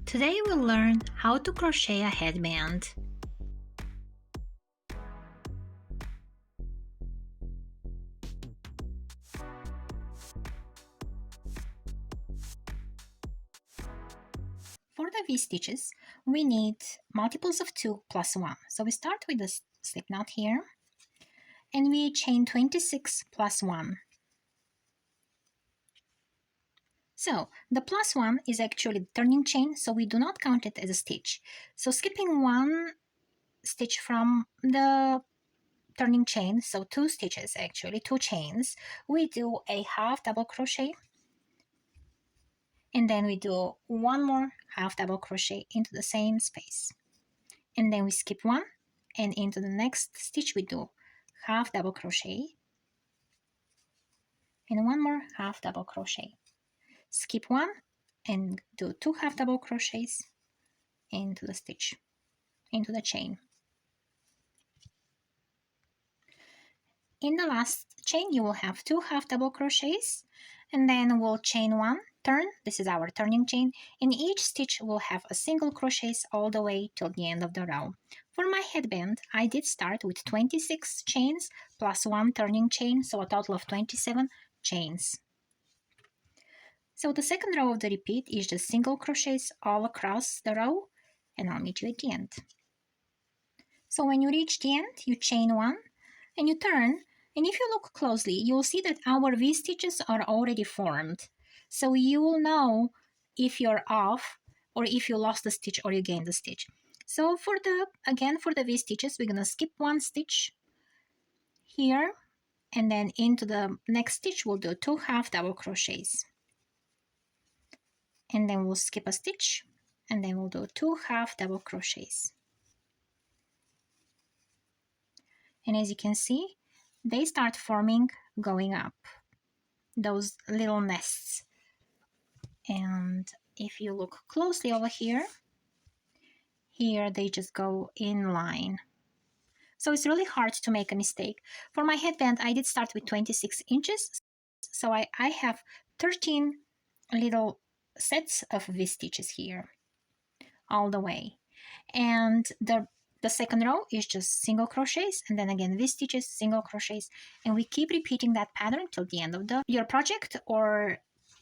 Today we'll learn how to crochet a headband. For the V-stitches, we need multiples of 2 plus 1. So we start with the slip knot here, and we chain 26 plus 1. So the plus 1 is actually the turning chain, so we do not count it as a stitch. So skipping one stitch from the turning chain, so 2 stitches actually, 2 chains, we do a half double crochet, and then we do one more half double crochet into the same space, and then we skip one, and into the next stitch we do half double crochet and one more half double crochet, skip one and do 2 half double crochets into the stitch, into the chain. In the last chain you will have 2 half double crochets, and then we'll chain one, turn, this is our turning chain, and each stitch will have a single crochets all the way till the end of the row. For my headband, I did start with 26 chains plus 1 turning chain, so a total of 27 chains. So the second row of the repeat is just single crochets all across the row, and I'll meet you at the end. So when you reach the end, you chain one and you turn, and if you look closely, you'll see that our V-stitches are already formed. So you will know if you're off or if you lost a stitch or you gained a stitch. So for the V-stitches, we're gonna skip one stitch here, and then into the next stitch we'll do 2 half double crochets, and then we'll skip a stitch, and then we'll do 2 half double crochets. And as you can see, they start forming going up, those little nests. And if you look closely over here they just go in line. So it's really hard to make a mistake. For my headband, I did start with 26 inches, so I have 13 little sets of V-stitches here all the way. And the second row is just single crochets, and then again V-stitches, single crochets, and we keep repeating that pattern till the end of your project or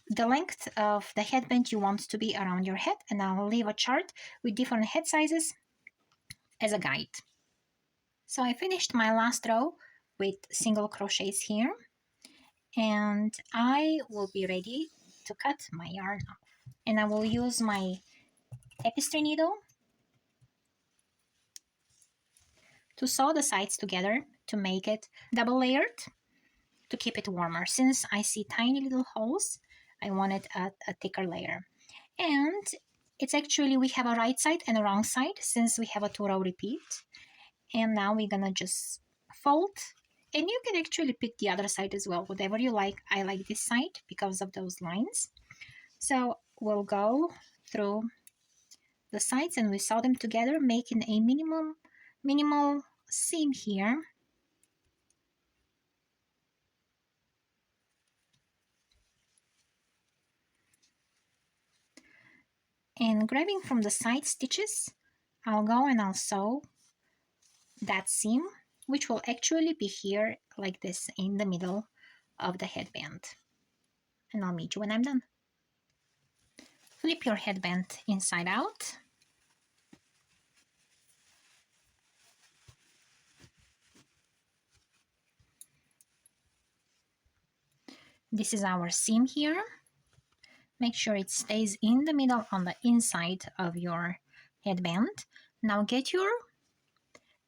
the length of the headband you want to be around your head. And I'll leave a chart with different head sizes as a guide. So I finished my last row with single crochets here, and I will be ready to cut my yarn off. And I will use my tapestry needle to sew the sides together to make it double layered to keep it warmer. Since I see tiny little holes, I wanted a thicker layer. And it's actually, we have a right side and a wrong side since we have a 2-row repeat. And now we're gonna just fold, and you can actually pick the other side as well, whatever you like. I like this side because of those lines. So we'll go through the sides and we sew them together, making a minimal seam here. And grabbing from the side stitches, I'll go and I'll sew that seam, which will actually be here like this in the middle of the headband. And I'll meet you when I'm done. Flip your headband inside out. This is our seam here. Make sure it stays in the middle on the inside of your headband. Now get your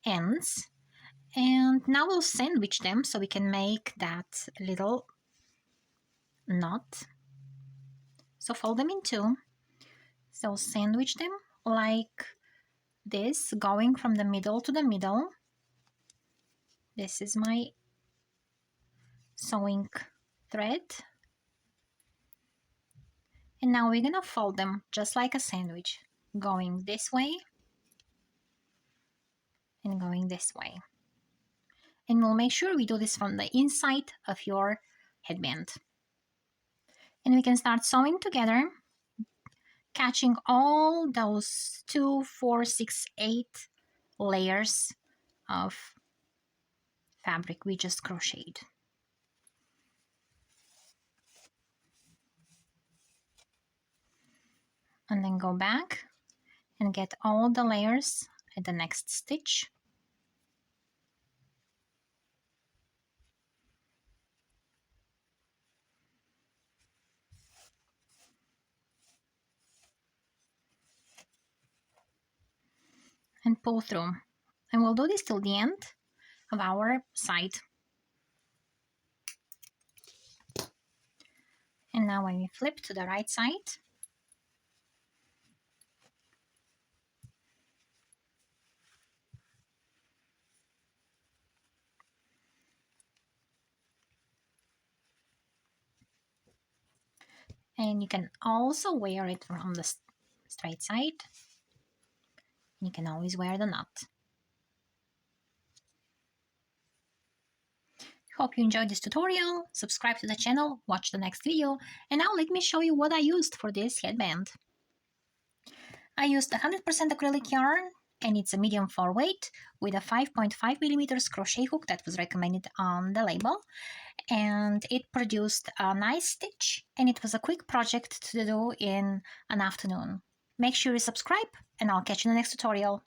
ends, and now we'll sandwich them so we can make that little knot. So fold them in two. So sandwich them like this, going from the middle to the middle. This is my sewing thread. And now we're gonna fold them just like a sandwich, going this way and going this way. And we'll make sure we do this from the inside of your headband. And we can start sewing together catching all those 2, 4, 6, 8 layers of fabric we just crocheted. And then go back and get all the layers at the next stitch. And pull through. And we'll do this till the end of our side. And now when we flip to the right side, and you can also wear it from the straight side. You can always wear the knot. Hope you enjoyed this tutorial. Subscribe to the channel, watch the next video, and now let me show you what I used for this headband. I used 100% acrylic yarn, and it's a medium 4 weight with a 5.5mm crochet hook that was recommended on the label. And it produced a nice stitch, and it was a quick project to do in an afternoon. Make sure you subscribe, and I'll catch you in the next tutorial.